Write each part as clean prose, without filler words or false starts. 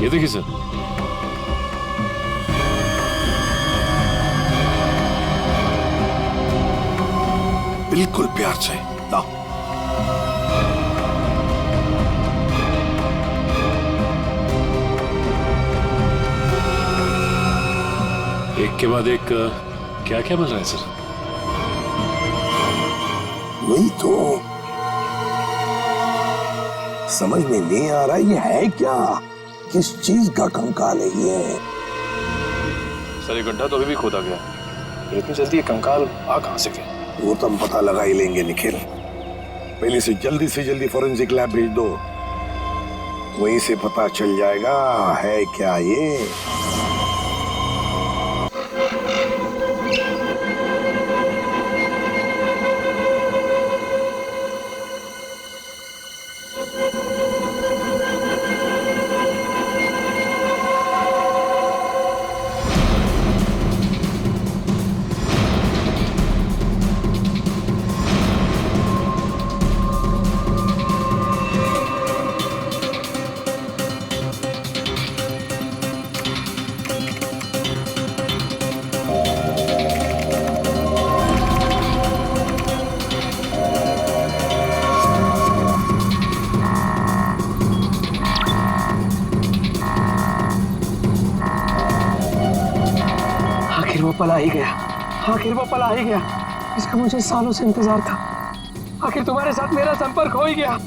ये देखिए सर। बिल्कुल प्यार से लाओ। एक के बाद एक क्या क्या मिल रहा है सर? वही तो समझ में नहीं आ रहा ये है क्या, किस चीज का कंकाल है ये? सर ये गड्ढा तो अभी भी खोदा गया, इतनी जल्दी ये कंकाल आ कहां से गया? वो तो हम पता लगा ही लेंगे निखिल। पहले से जल्दी फॉरेंसिक लैब भेज दो, वहीं से पता चल जाएगा है क्या ये। वो पल आ ही गया, आखिर वो पल आ ही गया, इसका मुझे सालों से इंतजार था। आखिर तुम्हारे साथ मेरा संपर्क हो ही गया।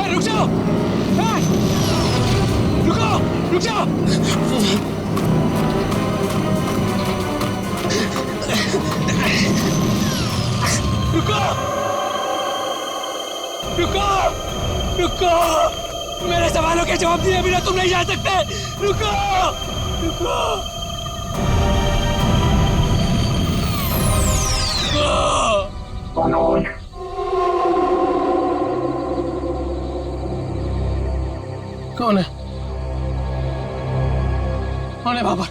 रुक जाओ, रुको, रुक जाओ। रुको, रुको, रुको, मेरे सवालों के जवाब दिए बिना तुम नहीं जा सकते। रुको, रुको, रुको। कौन है? कौन है बाबर?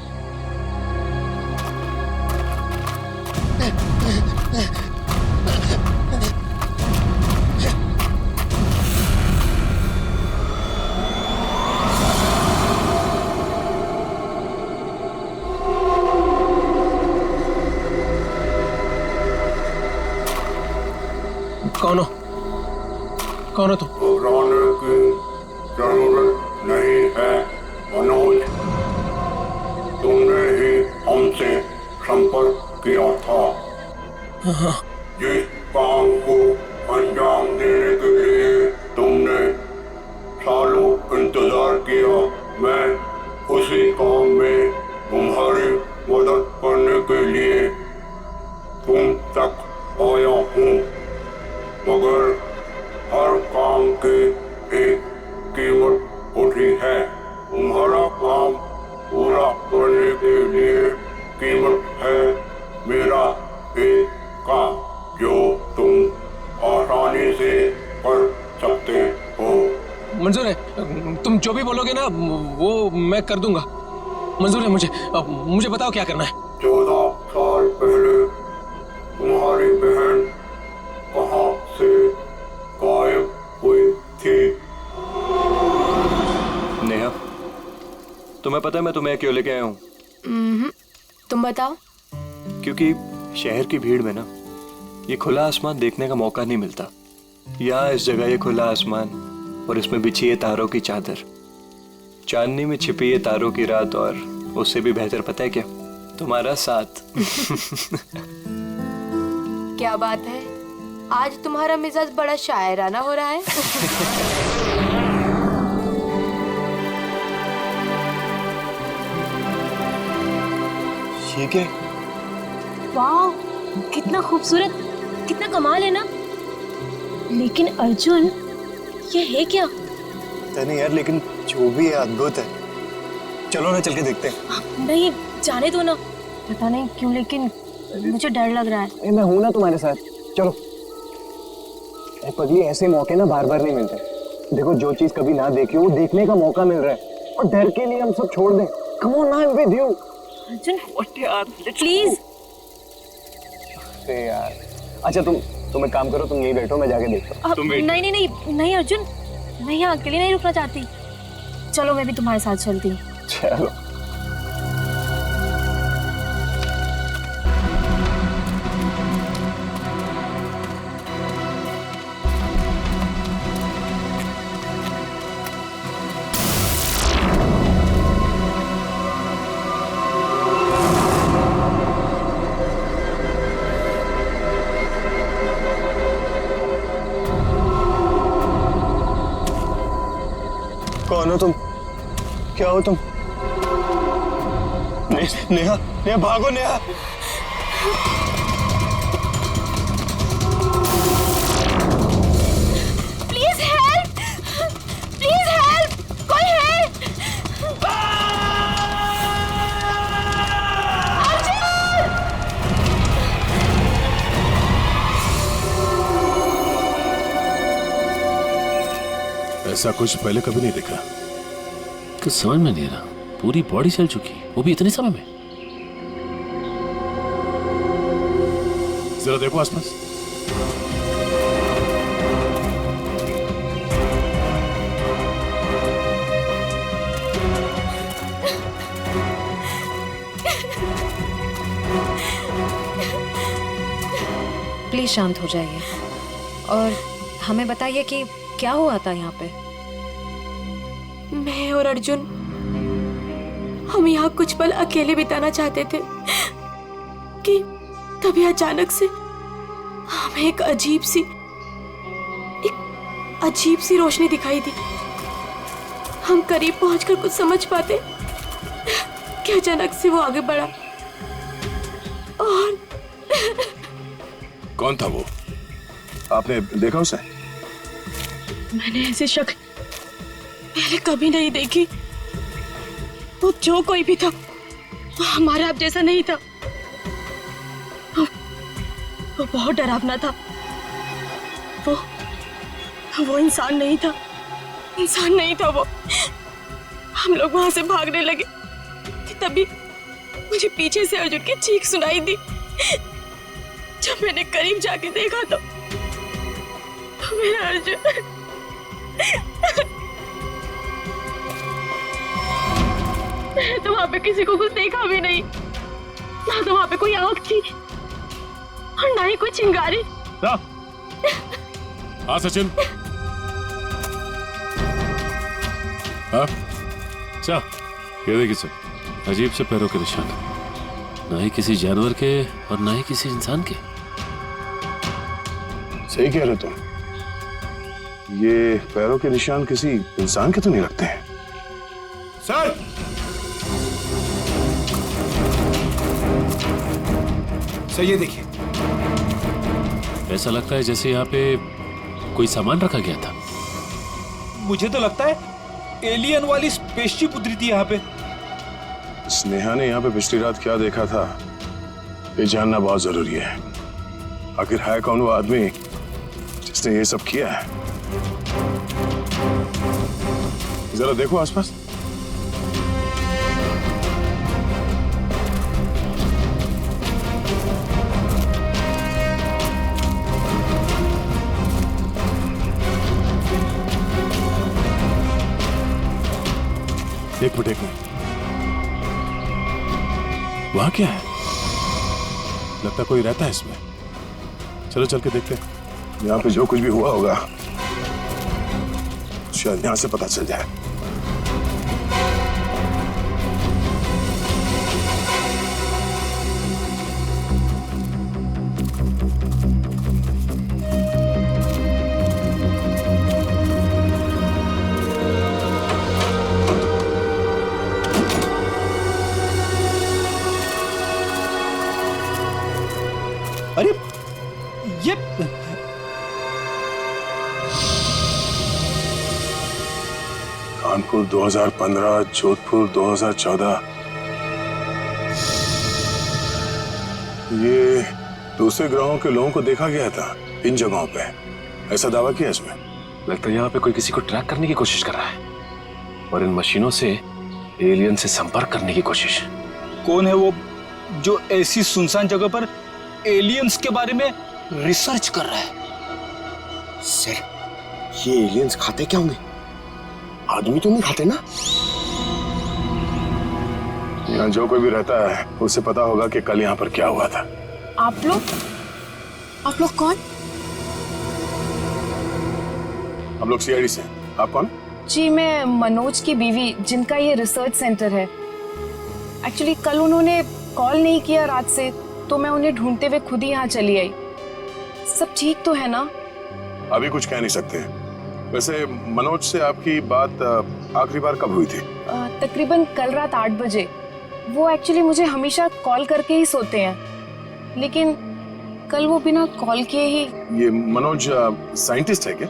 कौन हो? कौन हो तुम? जरूरत नहीं है मनोज, तुमने ही हमसे संपर्क किया था। जिस काम को अंजाम देने के लिए तुमने सालों इंतजार किया, मैं उसी काम में तुम्हारी मदद करने के लिए तुम तक आया हूँ, मगर हर काम के एक कीमत होती है। तुम्हारा काम पूरा करने के लिए कीमत है मेरा एक काम जो तुम आसानी से कर सकते हो। मंजूर है, तुम जो भी बोलोगे ना वो मैं कर दूंगा। मंजूर है मुझे। मुझे बताओ क्या करना है। 14 साल पहले तुम्हारी बहन कहाँ से गायब हुई थी? नेहा, तुम्हें पता है मैं तुम्हें क्यों लेके आया हूँ? तुम बताओ। क्योंकि शहर की भीड़ में ना ये खुला आसमान देखने का मौका नहीं मिलता। यहाँ इस जगह ये खुला आसमान और इसमें बिछी है तारों की चादर, चांदनी में छिपी है तारों की रात, और उससे भी बेहतर पता है क्या? तुम्हारा साथ। क्या बात है, आज तुम्हारा मिजाज बड़ा शायराना हो रहा है। ये क्या? वाह, कितना खूबसूरत, कितना कमाल है ना। लेकिन अर्जुन, ये है क्या? पता नहीं यार, लेकिन जो भी है अद्भुत है। चलो ना, चल के देखते हैं। नहीं, जाने दो ना। पता नहीं क्यों लेकिन मुझे डर लग रहा है। मैं हूं ना तुम्हारे साथ, चलो। ए पगली, ऐसे मौके ना बार बार नहीं मिलते। देखो, जो चीज कभी ना देखी हो वो देखने का मौका मिल रहा है, और डर के लिए हम सब छोड़ दें। Come on, I am with you. Arjun यार प्लीज। अरे यार, अच्छा तुम एक काम करो, तुम यहीं बैठो, मैं जाके देखता हूँ। नहीं नहीं नहीं नहीं अर्जुन, मैं यहाँ अकेले नहीं रुकना चाहती। चलो मैं भी तुम्हारे साथ चलती हूँ। चलो। कौन हो तुम? क्या हो तुम? नेहा, नेहा भागो Neha. Please help, please help, कोई हेल्प। ऐसा कुछ पहले कभी नहीं देखा। कुछ समझ में नहीं आ रहा, पूरी बॉडी चल चुकी, वो भी इतने समय में। जरा देखो आसपास। प्लीज शांत हो जाइए और हमें बताइए कि क्या हुआ था यहाँ पे। मैं और अर्जुन, हम यहाँ कुछ पल अकेले बिताना चाहते थे कि तभी अचानक से हमें एक अजीब सी रोशनी दिखाई दी। हम करीब पहुंचकर कुछ समझ पाते कि अचानक से वो आगे बढ़ा और कौन था वो? आपने देखा उसे? मैंने ऐसी शक्ल पहले कभी नहीं देखी। वो जो कोई भी था वो हमारे आप जैसा नहीं था। वो बहुत डरावना था। वो इंसान नहीं था, इंसान नहीं था वो। हम लोग वहां से भागने लगे कि तभी मुझे पीछे से अर्जुन की चीख सुनाई दी। जब मैंने करीब जाके देखा तो मेरा अर्जुन मैंने तो वहां पे किसी को कुछ देखा भी नहीं। ना तो वहां पे कोई आंख थी और ना ही कोई चिंगारी। हाँ सचिन। हाँ क्या ये देखिए सर, अजीब से पैरों के निशान, ना ही किसी जानवर के और ना ही किसी इंसान के। सही कह रहे तुम, ये पैरों के निशान किसी इंसान के तो नहीं लगते हैं। सर, सर ये देखिए। ऐसा लगता है जैसे यहाँ पे कोई सामान रखा गया था। मुझे तो लगता है एलियन वाली स्पेसशिप उतरी थी यहाँ पे। स्नेहा ने यहाँ पे पिछली रात क्या देखा था, ये जानना बहुत जरूरी है। आखिर है कौन वो आदमी जिसने ये सब किया है? जरा देखो आसपास। एक मिनट वहां क्या है? लगता कोई रहता है इसमें। चलो चल के देखते हैं। यहाँ पे जो कुछ भी हुआ होगा शायद यहाँ से पता चल जाए। अरे ये कानपुर 2015, जोधपुर 2014। ये दूसरे ग्रहों के लोगों को देखा गया था इन जगहों पे, ऐसा दावा किया इसमें। लगता है यहाँ पे कोई किसी को ट्रैक करने की कोशिश कर रहा है और इन मशीनों से एलियन से संपर्क करने की कोशिश। कौन है वो जो ऐसी सुनसान जगह पर एलियंस के बारे में रिसर्च कर रहा है? सर, ये एलियंस खाते क्या होंगे? आदमी तो नहीं खाते ना? यहाँ जो कोई भी रहता है उसे पता होगा कि कल यहाँ पर क्या हुआ था। आप लोग कौन? हम लोग सीआईडी से। आप कौन? जी, मैं मनोज की बीवी, जिनका ये रिसर्च सेंटर है। एक्चुअली कल उन्होंने कॉल नहीं किया रात से, तो मैं उन्हें ढूंढते हुए खुद ही यहाँ चली आई। सब ठीक तो है ना? अभी कुछ कह नहीं सकते। वैसे मनोज से आपकी बात आखिरी बार कब हुई थी? तकरीबन कल रात 8 बजे। वो एक्चुअली मुझे हमेशा कॉल करके ही सोते हैं, लेकिन कल वो बिना कॉल किए ही। ये मनोज साइंटिस्ट है क्या?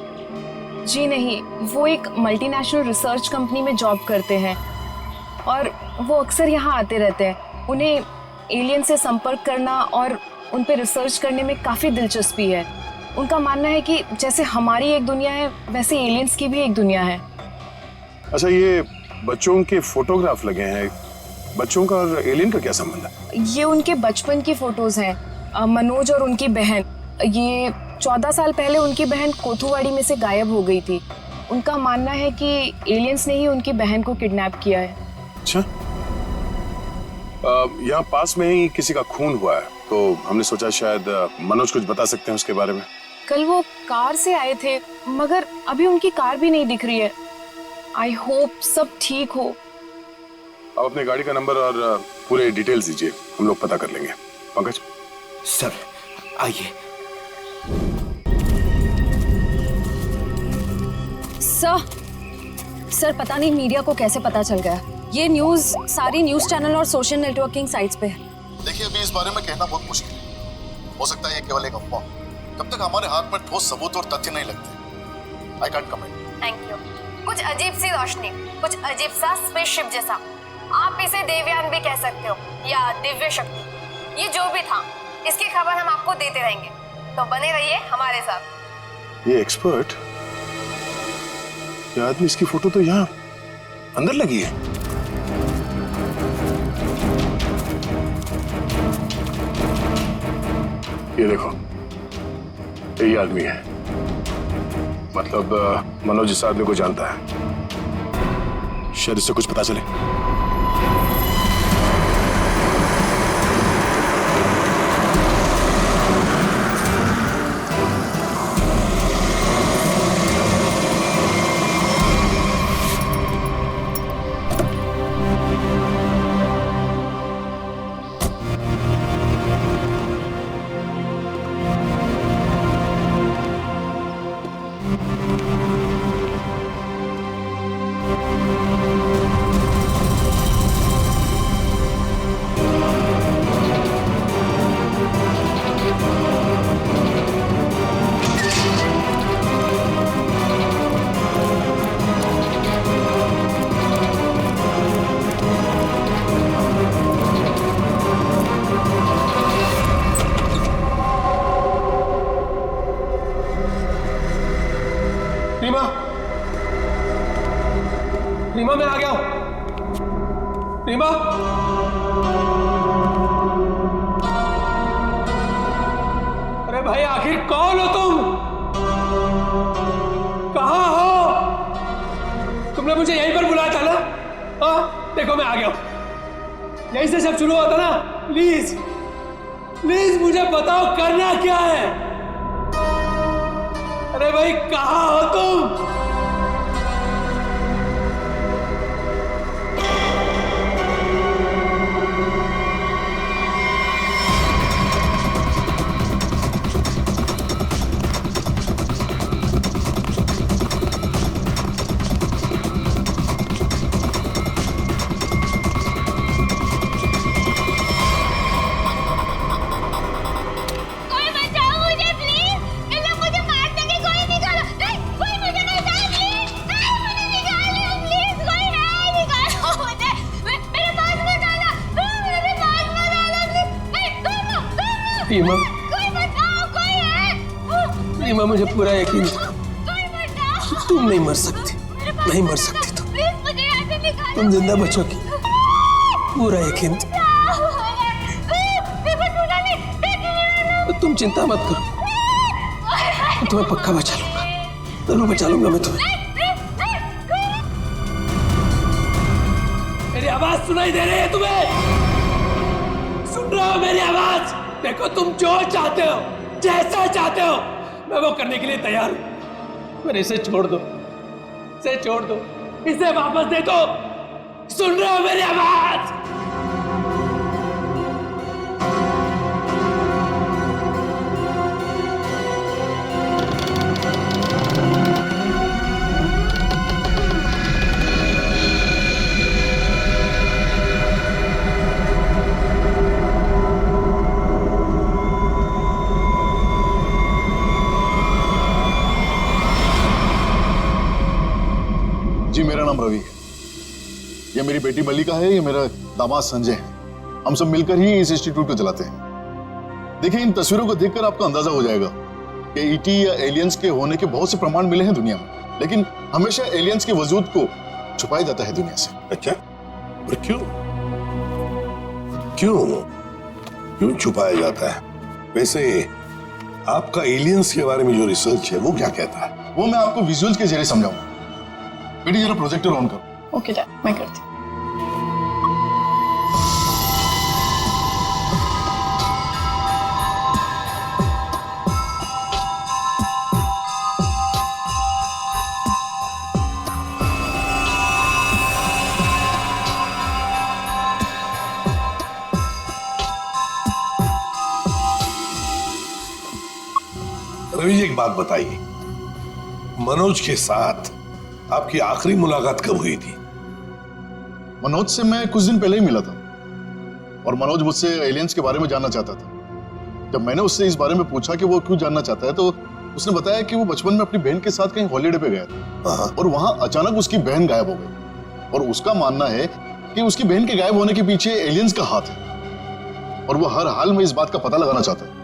जी नहीं, वो एक मल्टीनेशनल रिसर्च कंपनी में जॉब करते हैं और वो अक्सर यहाँ आते रहते हैं। उन्हें एलियन से संपर्क करना और उन पे रिसर्च करने में काफ़ी दिलचस्पी है। उनका मानना है कि जैसे हमारी एक दुनिया है, वैसे एलियंस की भी एक दुनिया है। अच्छा, ये बच्चों के फोटोग्राफ लगे हैं, बच्चों का और एलियन का क्या संबंध है? ये उनके बचपन की फोटोज हैं, मनोज और उनकी बहन। ये 14 साल पहले उनकी बहन कोथुवाड़ी में से गायब हो गई थी। उनका मानना है कि एलियंस ने ही उनकी बहन को किडनैप किया है। अच्छा, यहाँ पास में ही किसी का खून हुआ है, तो हमने सोचा शायद मनोज कुछ बता सकते हैं उसके बारे में। कल वो कार से आए थे, मगर अभी उनकी कार भी नहीं दिख रही है। आई होप सब ठीक हो। आप अपने गाड़ी का नंबर और पूरे डिटेल्स दीजिए, हम लोग पता कर लेंगे। पंकज। सर आइए। सर पता नहीं मीडिया को कैसे पता चल गया। ये न्यूज़ सारी न्यूज़ चैनल और सोशल नेटवर्किंग साइट्स पे है। देखिए, अभी इस बारे में कहना बहुत मुश्किल है। हो सकता है ये केवल एक अफवाह, जब तक हमारे हाथ में ठोस सबूत और तथ्य नहीं लगते। I can't comment. Thank you. कुछ अजीब सी रोशनी, कुछ अजीब सा स्पेसशिप जैसा, आप इसे देवयान भी कह सकते हो या दिव्य शक्ति। ये जो भी था, इसकी खबर हम आपको देते रहेंगे, तो बने रहिए हमारे साथ। ये एक्सपर्ट, ये आदमी, इसकी फोटो तो यहाँ अंदर लगी है। ये देखो, यही आदमी है। मतलब मनोज इस आदमी को जानता है, शायद इससे कुछ पता चले। रीमा, मैं आ गया हूं। रीमा, अरे भाई, आखिर कौन हो तुम? कहां हो? तुमने मुझे यहीं पर बुलाया था ना? हाँ, देखो मैं आ गया हूं। यहीं से सब शुरू हुआ था ना? प्लीज प्लीज मुझे बताओ, करना क्या है? अरे भाई, कहां हो तुम? कोई बचाओ मुझे प्लीज। इन लोग मुझे मार देंगे, कोई निकालो। नहीं, कोई मुझे नहीं रीमा, कोई बचाओ, कोई है। रीमा, मुझे पूरा यकीन था कोई बचाओ। तुम नहीं मर सकती, नहीं मर सकती तुम। प्लीज मुझे यहाँ से निकालो। तुम जिंदा बचोगी, पूरा यकीन था। तो तुम चिंता मत करो, मैं तुम्हें पक्का बचा लूंगा, जरूर बचा लूंगा मैं तुम्हें। मेरी आवाज सुनाई दे रही है तुम्हें? सुन रहे हो मेरी आवाज? देखो, तुम जो चाहते हो, जैसा चाहते हो, मैं वो करने के लिए तैयार हूं, पर इसे छोड़ दो, इसे छोड़ दो, इसे वापस दे दो। सुन रहे हो मेरी आवाज? जी, मेरा नाम रवि है। ये मेरी बेटी मल्लिका है, ये मेरा दामाद संजय है। हम सब मिलकर ही इस इंस्टीट्यूट को चलाते हैं। देखिए, इन तस्वीरों को देखकर आपको अंदाजा हो जाएगा कि ईटी या एलियंस के होने के बहुत से प्रमाण मिले हैं दुनिया में, लेकिन हमेशा एलियंस के वजूद को छुपाया जाता है दुनिया से। अच्छा, और क्यों क्यों क्यों छुपाया जाता है? वैसे आपका एलियंस के बारे में जो रिसर्च है वो क्या कहता है? वो मैं आपको विजुअल्स के जरिए समझाऊंगा। बेटी, जरा प्रोजेक्टर ऑन करो। ओके डैड, मैं करती हूँ। रवि जी, एक बात बताइए, मनोज के साथ आपकी आखिरी मुलाकात कब हुई थी? मनोज से मैं कुछ दिन पहले ही मिला था और मनोज मुझसे एलियंस के बारे में जानना चाहता था। जब मैंने उससे इस बारे में पूछा कि वो क्यों जानना चाहता है, तो उसने बताया कि वो बचपन में अपनी बहन के साथ कहीं हॉलीडे पे गया था और वहां अचानक उसकी बहन गायब हो गई और उसका मानना है कि उसकी बहन के गायब होने के पीछे एलियंस का हाथ है और वो हर हाल में इस बात का पता लगाना चाहता है।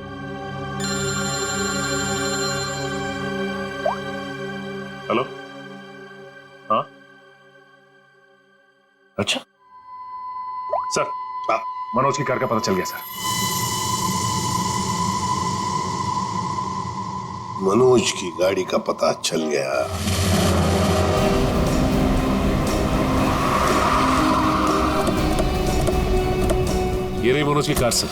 हेलो, हाँ, अच्छा सर, मनोज की कार का पता चल गया सर। मनोज की गाड़ी का पता चल गया। ये रही मनोज की कार सर।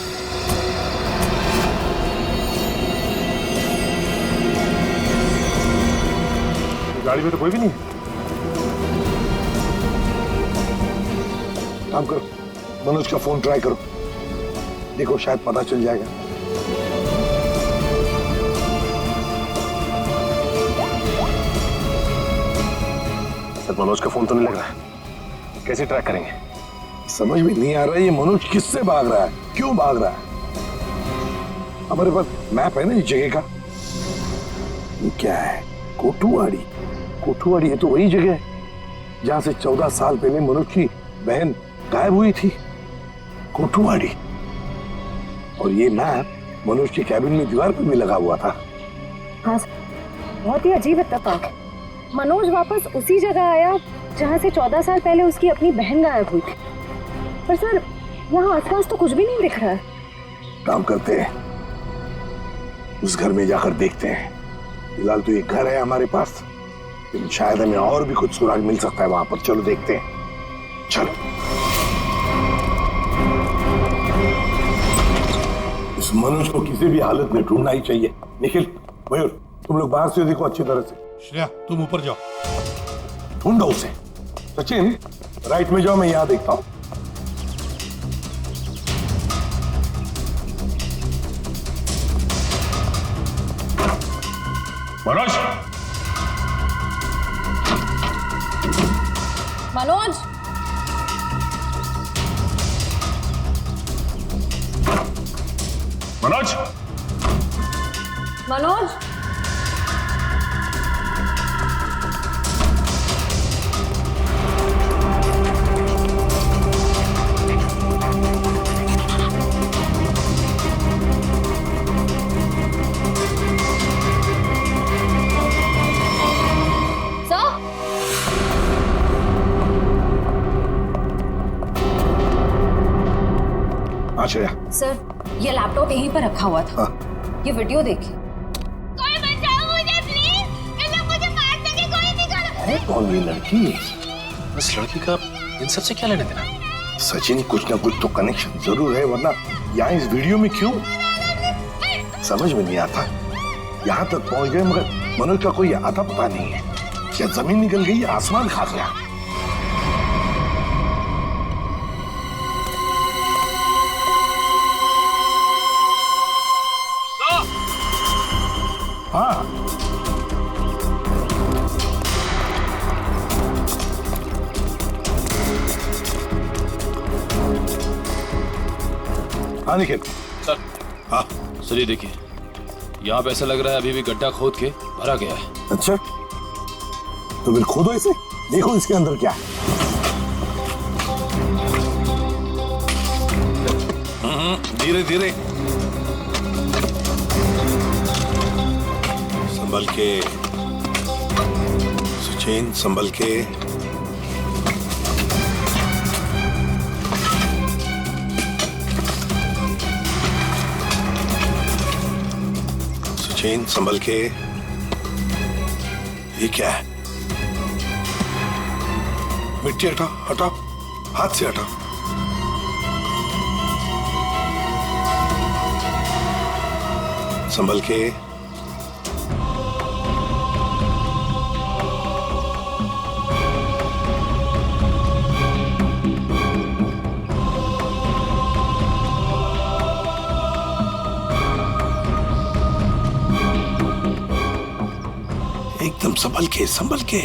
गाड़ी में तो कोई भी नहीं है। काम करो, मनोज का फोन ट्राई करो, देखो शायद पता चल जाएगा। सर, मनोज का फोन तो नहीं लग रहा है, कैसे ट्रैक करेंगे? समझ में नहीं आ रहा है ये मनोज किससे भाग रहा है, क्यों भाग रहा है? हमारे पास मैप है ना इस जगह का। ये क्या है? कोठुआड़ी। कोठुआड़ी है तो वही जगह है जहां से 14 साल पहले मनोज की बहन गायब हुई थी। कोठुआड़ी। और ये मैप मनोज के कैबिन में दीवार पर भी लगा हुआ था। हाँ, बहुत ही अजीब इत्तेफाक। मनोज वापस उसी जगह आया जहाँ से 14 साल पहले उसकी अपनी बहन गायब हुई थी। पर सर, यहाँ आसपास तो कुछ भी नहीं दिख रहा है। काम करते हैं, उस घर में जाकर देखते हैं। फिलहाल तो ये घर है हमारे पास, लेकिन शायद हमें और भी कुछ सुराग मिल सकता है वहां पर। चलो देखते हैं, चलो। इस मनोज को किसी भी हालत में ढूंढना ही चाहिए। निखिल, मयूर, तुम लोग बाहर से देखो अच्छी तरह से। श्रेया, तुम ऊपर जाओ, ढूंढो उसे। सचिन, राइट में जाओ, मैं यहां देखता हूं। मनोज, मनोज, मनोज, मनोज, हाँ श्रेया। सर ये लैपटॉप यहीं पर रखा हुआ था। ये वीडियो देखिए। कोई बचाओ मुझे प्लीज, इन लोग मुझे मार देंगे, कोई निकालो। है कौन ये लड़की? इस लड़की का इन सब से क्या लेना देना? सचिन, कुछ ना कुछ तो कनेक्शन जरूर है, वरना यहाँ इस वीडियो में क्यों? समझ में नहीं आता। यहाँ तक पहुंच गए मगर मनोज का कोई आता पता नहीं है। क्या जमीन निकल गई, आसमान खा गया? हाँ हाँ निखिल। सर। हाँ सर ये देखिए, यहाँ पे ऐसा लग रहा है अभी भी गड्ढा खोद के भरा गया है। अच्छा, तो फिर खोदो इसे, देखो इसके अंदर क्या है। धीरे धीरे, संभल के सचिन, संभल के। सचिन संभल के। ये क्या है? मिट्टी हटाओ, हटाओ, हाथ से हटाओ। संभल के। एकदम संभल के, संभल के।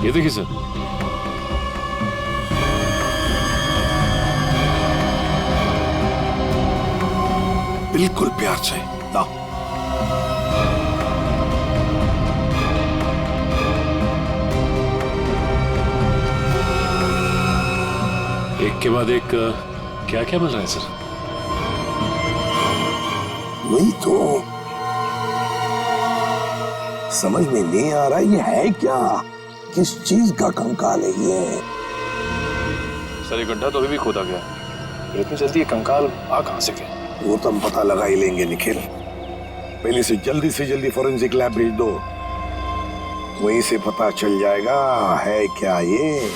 ये देखिए सर, बिल्कुल प्यार से लाओ। एक के बाद एक क्या क्या मिल रहा है सर? वही तो समझ में नहीं आ रहा, ये है क्या? किस चीज का कंकाल है ये? सर ये गड्ढा तो अभी भी खोदा गया है, इतनी जल्दी ये कंकाल आ कहां से गए? वो तो हम पता लगा ही लेंगे निखिल। पहले से जल्दी फॉरेंसिक लैब भेज दो, वहीं से पता चल जाएगा है क्या ये।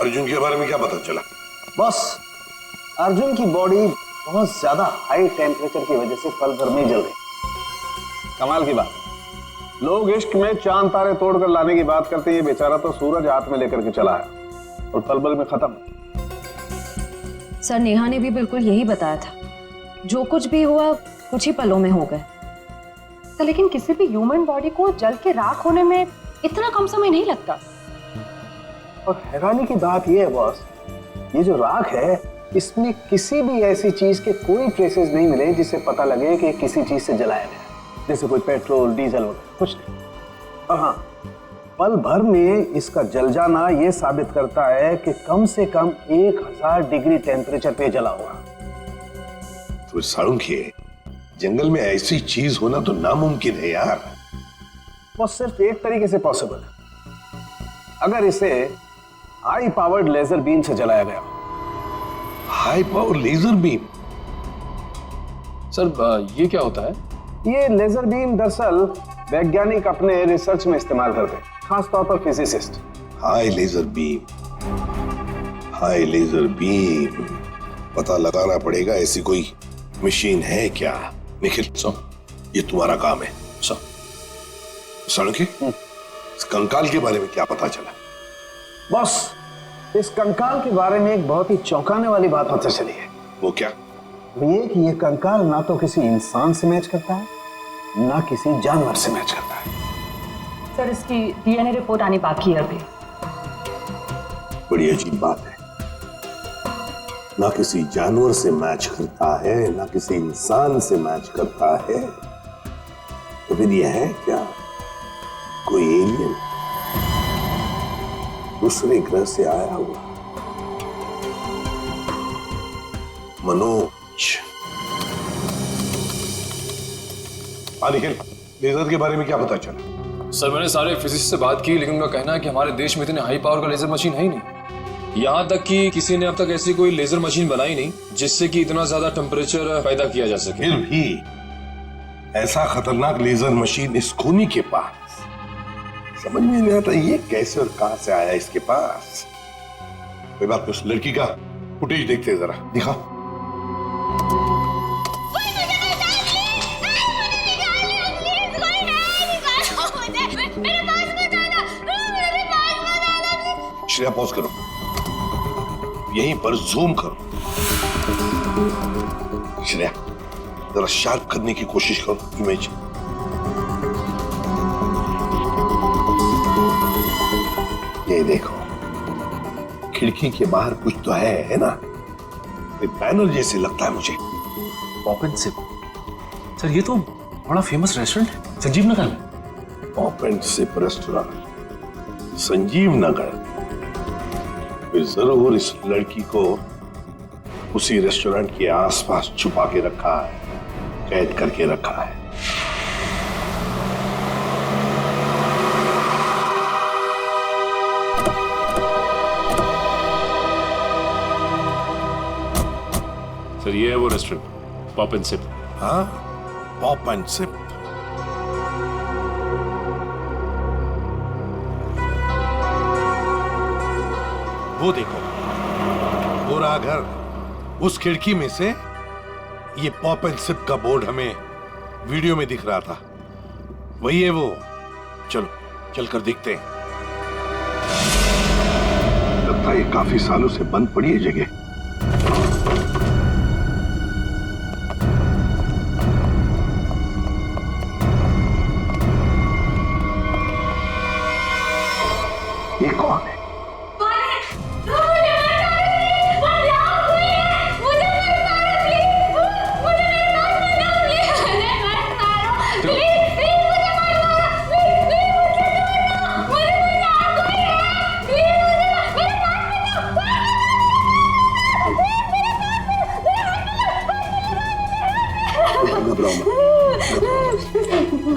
अर्जुन के बारे में क्या पता चला? बस अर्जुन की बॉडी बहुत ज्यादा हाई टेम्परेचर की वजह से पल भर में जल गई। कमाल की बात, लोग इश्क में चांद तारे तोड़कर लाने की बात करते हैं, ये बेचारा तो सूरज हाथ में लेकर के चला है और पल भर में खत्म। सर नेहा ने भी बिल्कुल यही बताया था, जो कुछ भी हुआ कुछ ही पलों में हो गए। तो लेकिन किसी भी ह्यूमन बॉडी को जल के राख होने में इतना कम समय नहीं लगता। और हैरानी की बात यह है बॉस, ये जो राख है इसमें किसी भी ऐसी चीज के कोई ट्रेसेस नहीं मिले जिससे पता लगे कि किसी चीज से जलाया गया, जैसे कोई पेट्रोल डीजल वगैरह कुछ नहीं। और हाँ, पल भर में इसका जल जाना यह साबित करता है कि कम से कम 1000 डिग्री टेम्परेचर पे जला हुआ। तो साळुंखे, जंगल में ऐसी चीज होना तो नामुमकिन है यार। वो सिर्फ एक तरीके से पॉसिबल है, अगर इसे हाई पावर्ड लेजर बीम से जलाया गया। High power laser beam? Sir ये क्या होता है? ये लेजर बीम दरअसल वैज्ञानिक अपने रिसर्च में इस्तेमाल करते हैं, खासतौर पर physicist. High laser beam, high laser beam, पता लगाना पड़ेगा ऐसी कोई मशीन है क्या। निखिल ये तुम्हारा काम है। साळुंखे, इस कंकाल के बारे में क्या पता चला? बॉस, इस कंकाल के बारे में एक बहुत ही चौंकाने वाली बात पता चली है। वो क्या? वो ये कि ये कंकाल ना तो किसी इंसान से मैच करता है, ना किसी जानवर से मैच करता है। सर इसकी डीएनए रिपोर्ट आनी बाकी है अभी। बड़ी अजीब बात है। ना किसी जानवर से मैच करता है, ना किसी इंसान से मैच करता है, तो फिर यह है क्या? कोई एलियन दूसरे ग्रह से आया हुआ मनोज। निखिल, लेजर के बारे में क्या पता चला? सर मैंने सारे फिजिसिस्ट से बात की, लेकिन उनका कहना है कि हमारे देश में इतने हाई पावर का लेजर मशीन है ही नहीं। यहाँ तक कि किसी ने अब तक ऐसी कोई लेजर मशीन बनाई नहीं जिससे कि इतना ज्यादा टेम्परेचर पैदा किया जा सके। फिर भी ऐसा खतरनाक लेजर मशीन इस खूनी के पास, समझ में नहीं आता ये कैसे और कहां से आया इसके पास। कोई बात नहीं, उस लड़की का फुटेज देखते हैं, जरा दिखाओ। श्रेया पॉज करो, यहीं पर जूम करो। श्रेया जरा शार्प करने की कोशिश करो इमेज। ये देखो, खिड़की के बाहर कुछ तो है ना? बैनर जैसे लगता है मुझे। Pop and SIP. सर ये तो बड़ा फेमस रेस्टोरेंट है, संजीव नगर में। Pop and Sip restaurant Sanjeev Nagar. फिर जरूर इस लड़की को उसी रेस्टोरेंट के आसपास छुपा के रखा है, कैद करके रखा है। सर ये है वो रेस्टोरेंट, पॉप एंड सिप। हाँ, पॉप एंड सिप। वो देखो, पूरा घर, उस खिड़की में से ये पॉप एंड सिप का बोर्ड हमें वीडियो में दिख रहा था। वही है वो। चलो चलकर देखते हैं। लगता है ये काफी सालों से बंद पड़ी है जगह। ये कौन है?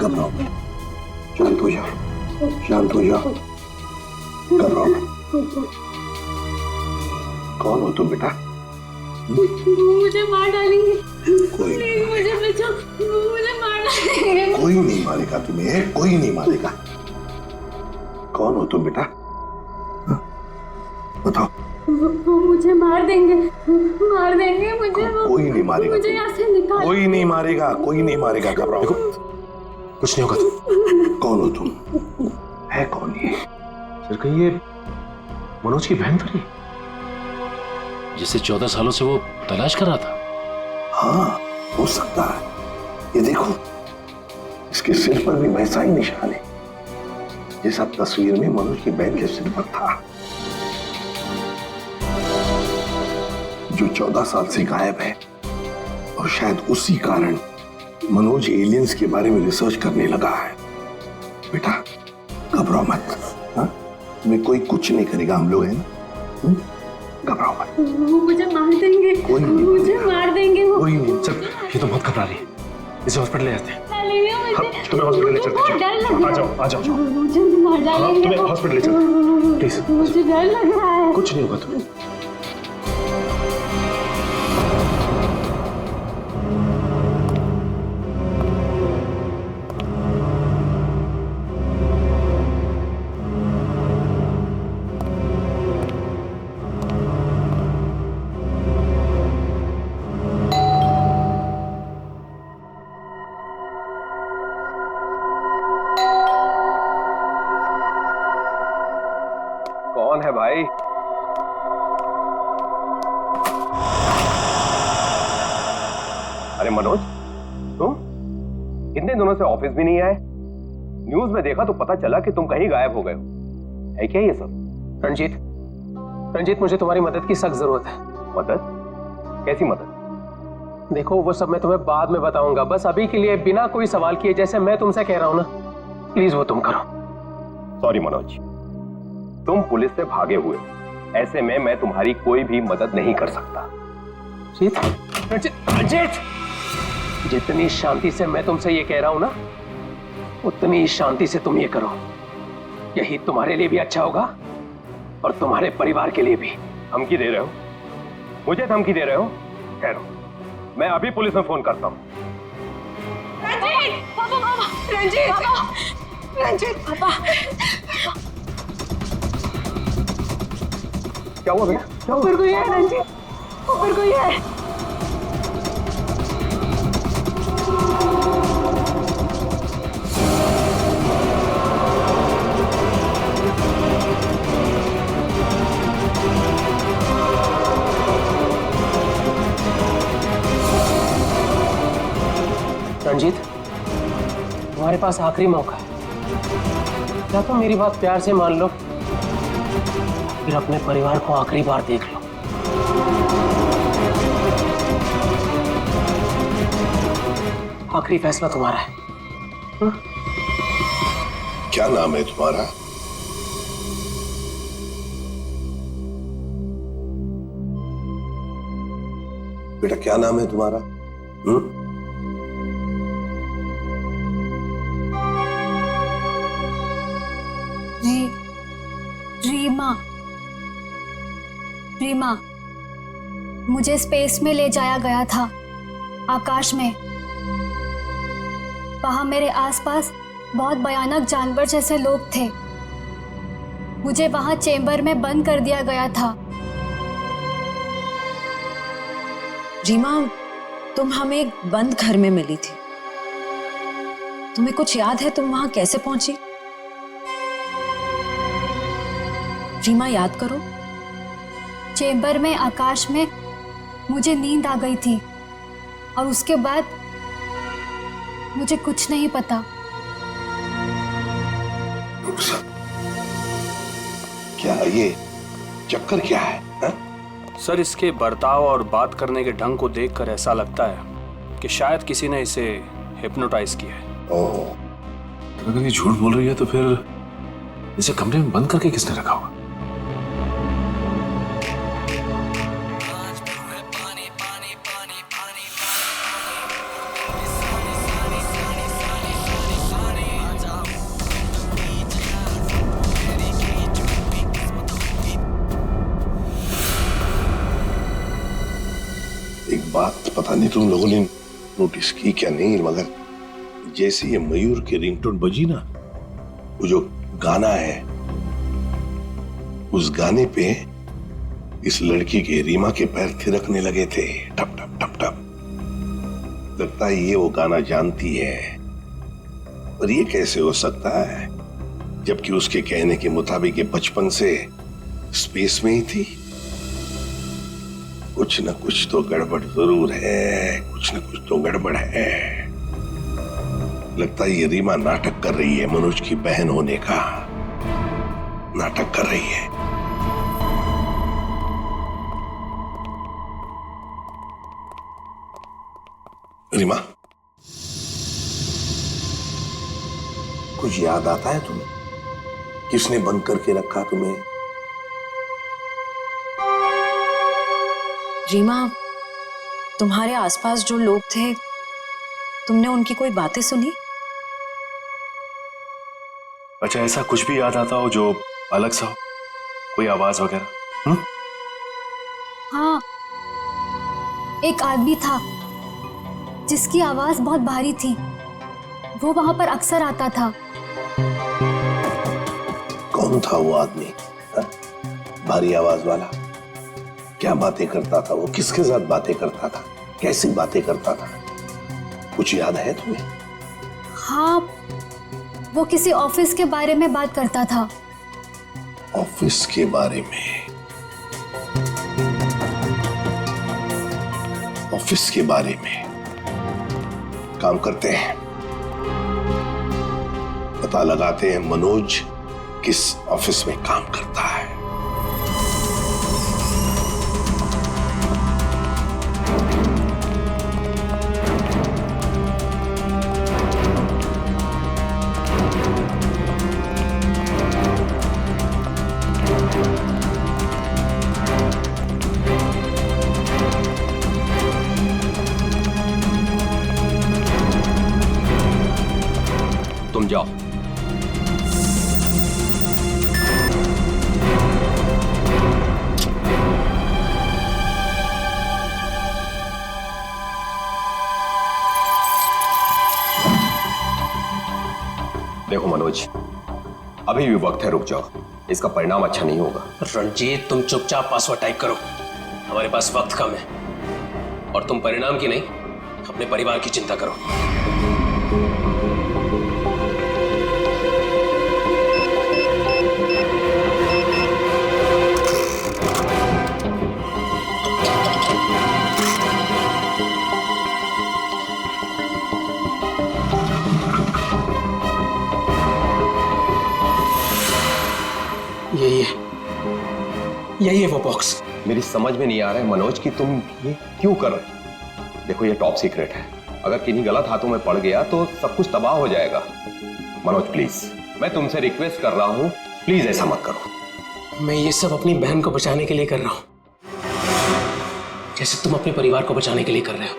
घबराओ मत, शांत हो जाओ, शांत हो जाओ, घबराओ मत। कौन हो तुम बेटा? मुझे मार डालेंगे। कोई प्लीज मुझे बचाओ, मुझे मार डालेंगे। कोई नहीं मारेगा तुम्हें, कोई नहीं मारेगा। कौन हो तुम बेटा? बताओ। वो मुझे मार देंगे, मार देंगे मुझे। कोई नहीं मारेगा, मुझे यहाँ से निकाल। कोई नहीं मारेगा, कोई नहीं मारेगा। घबराओ, कुछ नहीं होगा। तुम कौन हो तुम? है कौन ये? सर कहीं ये मनोज की बहन तो नहीं, जिसे 14 सालों से वो तलाश कर रहा था? हाँ, हो सकता है। ये देखो, इसके सिर पर भी वैसा ही निशान है जैसा तस्वीर में मनोज की बहन के सिर पर था, जो 14 साल से गायब है। और शायद उसी कारण मनोज एलियंस के बारे में रिसर्च करने लगा है। बेटा घबराओ मत, हाँ? तुम्हें कोई कुछ नहीं करेगा, हम लोग हैं ना। घबराओ मत। वो मुझे मार देंगे, कोई नहीं, मुझे मार देंगे वो। कोई नहीं। सर ये तो बहुत घबरा रही है, इसे हॉस्पिटल ले जाते हैं। तुम्हें हॉस्पिटल ले चलते हैं। आ जाओ आ जाओ। मुझे मार डालेंगे। तुम्हें हॉस्पिटल ले चलते हैं, प्लीज। मुझे डर लग रहा है। कुछ नहीं होगा तुम्हें। कौन है भाई? अरे मनोज, तुम इतने दिनों से ऑफिस भी नहीं आए। न्यूज में देखा तो पता चला कि तुम कहीं गायब हो गए हो। है क्या ये सब? रंजीत, मुझे तुम्हारी मदद की सख्त जरूरत है। मदद? कैसी मदद? देखो वो सब मैं तुम्हें बाद में बताऊंगा, बस अभी के लिए बिना कोई सवाल किए जैसे मैं तुमसे कह रहा हूं ना, प्लीज वो तुम करो। सॉरी मनोज, तुम पुलिस से भागे हुए, ऐसे में मैं तुम्हारी कोई भी मदद नहीं कर सकता। रंजीत, जितनी शांति से मैं तुमसे ये कह रहा हूं ना, उतनी शांति से तुम ये करो। यही तुम्हारे लिए भी अच्छा होगा और तुम्हारे परिवार के लिए भी। धमकी दे रहे हो? मुझे धमकी दे रहे हो? ठहरो, मैं अभी पुलिस में फोन करता हूं। रंजीत! पापा, पापा! रंजीत! पापा! रंजीत! पापा! क्या हुआ बेटा? क्या हुआ? ऊपर कोई है रंजीत, ऊपर कोई है। रंजीत, तुम्हारे पास आखिरी मौका है, या तो मेरी बात प्यार से मान लो, फिर अपने परिवार को आखिरी बार देख लो। आखिरी फैसला तुम्हारा है। क्या नाम है तुम्हारा? बेटा क्या नाम है तुम्हारा? रीमा। रीमा, मुझे स्पेस में ले जाया गया था, आकाश में। वहां मेरे आसपास बहुत भयानक जानवर जैसे लोग थे। मुझे वहां चेंबर में बंद कर दिया गया था। रीमा, तुम हमें एक बंद घर में मिली थी। तुम्हें कुछ याद है तुम वहां कैसे पहुंची? रीमा, याद करो। चेंबर में आकाश में मुझे नींद आ गई थी और उसके बाद मुझे कुछ नहीं पता। क्या ये चक्कर क्या है हा? सर, इसके बर्ताव और बात करने के ढंग को देखकर ऐसा लगता है कि शायद किसी ने इसे हिप्नोटाइज किया है। तो अगर ये झूठ बोल रही है तो फिर इसे कमरे में बंद करके किसने रखा होगा? एक बात पता नहीं तुम लोगों ने नोटिस की क्या नहीं, मगर जैसे ये मयूर की रिंगटोन बजी ना, वो जो गाना है, उस गाने पे इस लड़की के रीमा के पैर थिरकने लगे थे, टप टप टप टप। लगता है ये वो गाना जानती है, पर ये कैसे हो सकता है जबकि उसके कहने के मुताबिक ये बचपन से स्पेस में ही थी। कुछ न कुछ तो गड़बड़ जरूर है, कुछ न कुछ तो गड़बड़ है। लगता है ये रीमा नाटक कर रही है, मनोज की बहन होने का नाटक कर रही है। रीमा, कुछ याद आता है तुम्हें? किसने बंद करके रखा तुम्हें? रीमा, तुम्हारे आसपास जो लोग थे, तुमने उनकी कोई बातें सुनी? अच्छा, ऐसा कुछ भी याद आता हो जो अलग सा हो, कोई आवाज वगैरह? हाँ, एक आदमी था जिसकी आवाज बहुत भारी थी। वो वहां पर अक्सर आता था। कौन था वो आदमी? हा? भारी आवाज वाला? क्या बातें करता था वो? किसके साथ बातें करता था? कैसी बातें करता था? कुछ याद है तुम्हें? हाँ, वो किसी ऑफिस के बारे में बात करता था। ऑफिस के बारे में? ऑफिस के बारे में? काम करते हैं, पता लगाते हैं मनोज किस ऑफिस में काम करता है। तुम जाओ। देखो मनोज, अभी भी वक्त है, रुक जाओ, इसका परिणाम अच्छा नहीं होगा। रणजीत, तुम चुपचाप पासवर्ड टाइप करो, हमारे पास वक्त कम है। और तुम परिणाम की नहीं, अपने परिवार की चिंता करो। यही है वो बॉक्स। मेरी समझ में नहीं आ रहा है मनोज कि तुम ये क्यों कर रहे हो। देखो ये टॉप सीक्रेट है, अगर किन्हीं गलत हाथों में पड़ गया तो सब कुछ तबाह हो जाएगा। मनोज प्लीज, मैं तुमसे रिक्वेस्ट कर रहा हूं, प्लीज ऐसा मत करो। मैं ये सब अपनी बहन को बचाने के लिए कर रहा हूं, जैसे तुम अपने परिवार को बचाने के लिए कर रहे हो।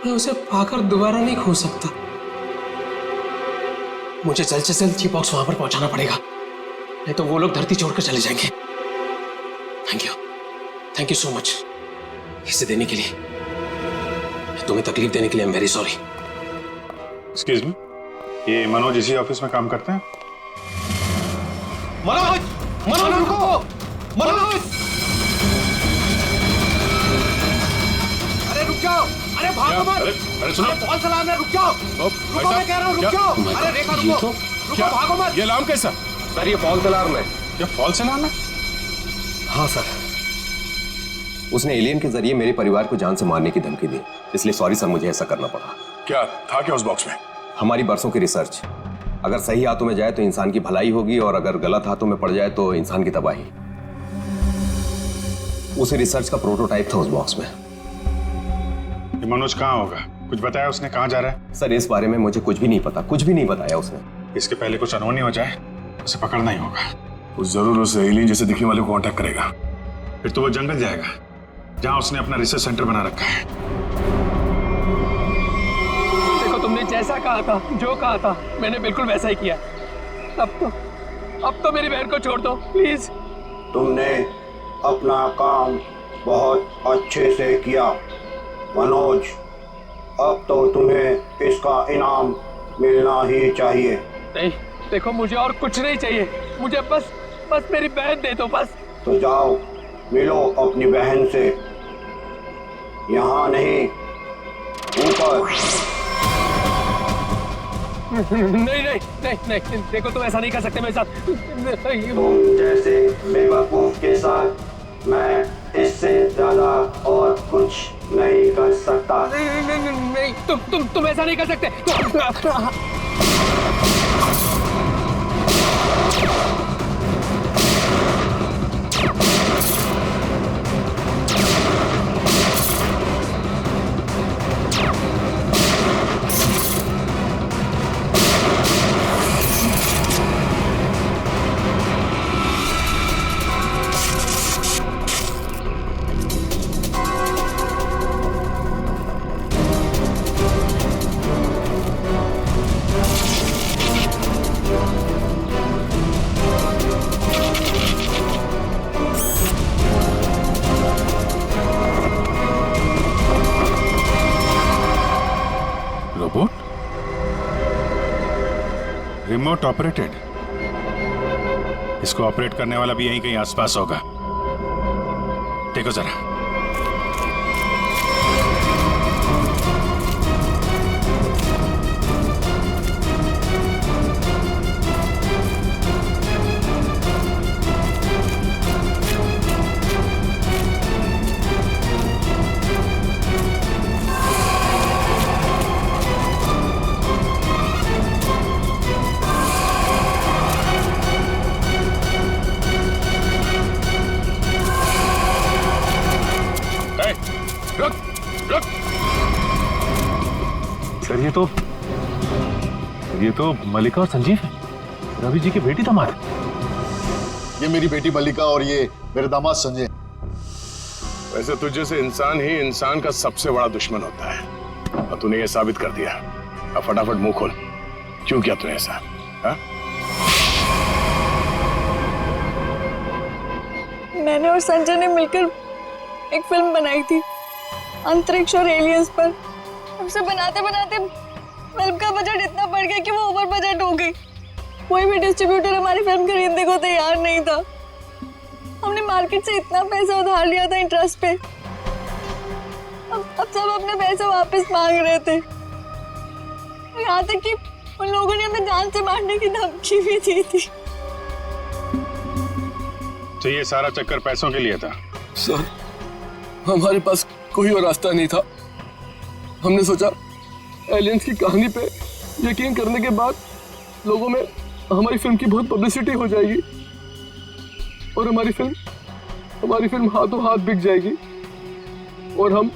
मैं उसे पाकर दोबारा नहीं खो सकता। मुझे जल्द से जल्द ये बॉक्स वहां पर पहुंचाना पड़ेगा, नहीं तो वो लोग धरती छोड़कर चले जाएंगे। थैंक यू सो मच इसे देने के लिए, तुम्हें तकलीफ देने के लिए। I am very sorry. Excuse me, ये मनोज इसी ऑफिस में काम करते हैं? मनोज, मनोज रुको, मनोज! अरे रुक जाओ, अरे भागो मत। अरे सुनो, कौन सा अलार्म है? रुक जाओ, रुको, मैं कह रहा हूँ रुक जाओ। अरे रेखा रुको, रुको, भागो मत। ये अलार्म कैसा? सर ये फॉल्स अलार्म है। ये फॉल्स अलार्म है? हाँ सर, उसने एलियन के जरिए मेरे परिवार को जान से मारने की धमकी दी, इसलिए सॉरी सर, मुझे ऐसा करना पड़ा। क्या था क्या उस बॉक्स में? हमारी बरसों की रिसर्च, अगर सही हाथों में जाए तो इंसान की भलाई होगी और अगर गलत हाथों में पड़ जाए तो इंसान की तबाही। उसी रिसर्च का प्रोटोटाइप था उस बॉक्स में। ये मनोज कहाँ होगा? कुछ बताया उसने कहाँ जा रहा है? सर इस बारे में मुझे कुछ भी नहीं पता, कुछ भी नहीं बताया उसने। इसके पहले कुछ अनहोनी हो जाए, उसे पकड़ना ही होगा। वो जरूर उस एलियन जैसे दिखने वाले को कांटेक्ट करेगा, फिर तो वो जंगल जाएगा जहां उसने अपना रिसर्च सेंटर बना रखा है। देखो तुमने जैसा कहा था, जो कहा था, मैंने बिल्कुल वैसा ही किया। अब तो मेरी बहन को छोड़ दो प्लीज। तुमने अपना काम बहुत अच्छे से किया मनोज, अब तो तुम्हें इसका इनाम मिलना ही चाहिए। नहीं, देखो मुझे और कुछ नहीं चाहिए, मुझे बस मेरी बहन दे दो बस। तो जाओ मिलो अपनी बहन से, यहाँ नहीं, ऊपर। नहीं, देखो तुम ऐसा नहीं कर सकते मेरे साथ। तुम जैसे बेवकूफ के साथ मैं इससे ज्यादा और कुछ नहीं कर सकता। नहीं, तुम ऐसा नहीं कर सकते। रिमोट ऑपरेटेड, इसको ऑपरेट करने वाला भी यहीं कहीं आसपास होगा। देखो जरा। सर ये तो मल्लिका और संजीव है, रवि जी की बेटी दामाद। ये मेरी बेटी मल्लिका और ये मेरे दामाद संजय। वैसे तुझे से इंसान ही इंसान का सबसे बड़ा दुश्मन होता है। और तूने ये साबित कर दिया। अब फटाफट मुंह खोल, क्यों किया तूने ऐसा? हाँ? मैंने और संजय ने मिलकर एक फिल्म बनाई थी अंतरिक्ष और एलियंस पर। हमसे बनाते बनाते फिल्म का बजट इतना बढ़ गया कि वो ओवर बजट हो गई। कोई भी डिस्ट्रीब्यूटर हमारी फिल्म खरीदने को तैयार नहीं था। हमने मार्केट से इतना पैसा उधार लिया था इंटरेस्ट पे। अब सब अपने पैसे वापस मांग रहे थे। यहाँ तक कि उन लोगों ने हमें जान से मारने की धमकी भी दी थी। तो ये सारा चक्कर पैसों के लिए था? सर, हमारे पास कोई और रास्ता नहीं था। हमने सोचा एलियंस की कहानी पे यकीन करने के बाद लोगों में हमारी फिल्म की बहुत पब्लिसिटी हो जाएगी और हमारी फिल्म हाथों हाथ बिक जाएगी और हम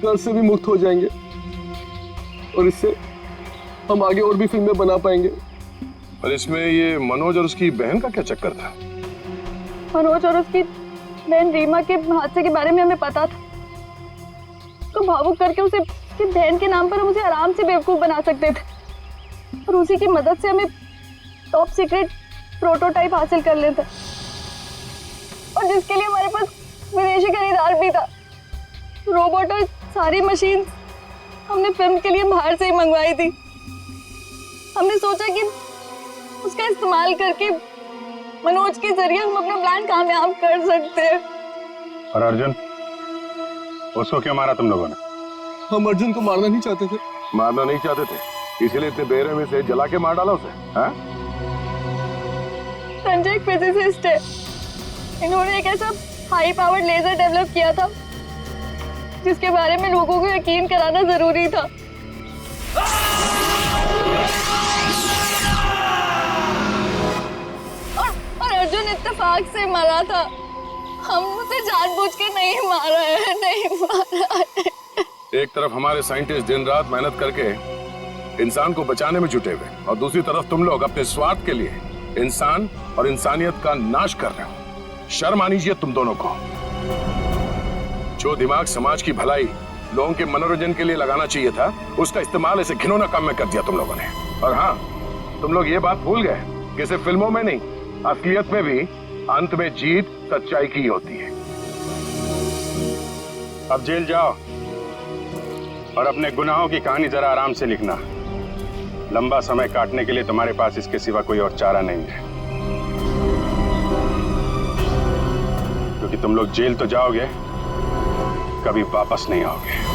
कर्ज से भी मुक्त हो जाएंगे और इससे हम आगे और भी फिल्में बना पाएंगे। और इसमें ये मनोज और उसकी बहन का क्या चक्कर था? मनोज और उसकी बहन रीमा के हादसे के बारे में हमें पता था। तो भावुक करके उसे उसकी बहन के नाम पर हम उसे आराम से बेवकूफ बना सकते थे और उसी की मदद से हमें टॉप सीक्रेट प्रोटोटाइप हासिल कर लेते और जिसके लिए हमारे पास विदेशी खरीदार भी था। रोबोट और सारी मशीन हमने फिल्म के लिए बाहर से ही मंगवाई थी। हमने सोचा कि उसका इस्तेमाल करके मनोज के जरिए हम अपना प्लान कामयाब कर सकते हैं। और अर्जुन, उसको क्यों मारा तुम लोगों ने? हम अर्जुन को मारना नहीं चाहते थे। मारना नहीं चाहते थे, इसीलिए इतने बेरहमी से जला के मार डाला उसे? हाँ? संजय एक फिजिसिस्ट है। इन्होंने एक ऐसा हाई पावर्ड लेजर डेवलप किया था जिसके बारे में लोगों को यकीन कराना जरूरी था। और अर्जुन इत्तेफाक से मरा था। हम उसे जानबूझ के नहीं मारा है, नहीं मारा है। एक तरफ हमारे साइंटिस्ट दिन रात मेहनत करके इंसान को बचाने में जुटे हुए और दूसरी तरफ तुम लोग अपने स्वार्थ के लिए इंसान और इंसानियत का नाश कर रहे हो। शर्म आनी चाहिए तुम दोनों को। जो दिमाग समाज की भलाई, लोगों के मनोरंजन के लिए लगाना चाहिए था, उसका इस्तेमाल ऐसे घिनौना काम में कर दिया तुम लोगों ने। और हाँ, तुम लोग ये बात भूल गए कि सिर्फ फिल्मों में नहीं, असलियत में भी अंत में जीत सच्चाई की होती है। अब जेल जाओ और अपने गुनाहों की कहानी जरा आराम से लिखना। लंबा समय काटने के लिए तुम्हारे पास इसके सिवा कोई और चारा नहीं है, क्योंकि तुम लोग जेल तो जाओगे, कभी वापस नहीं आओगे।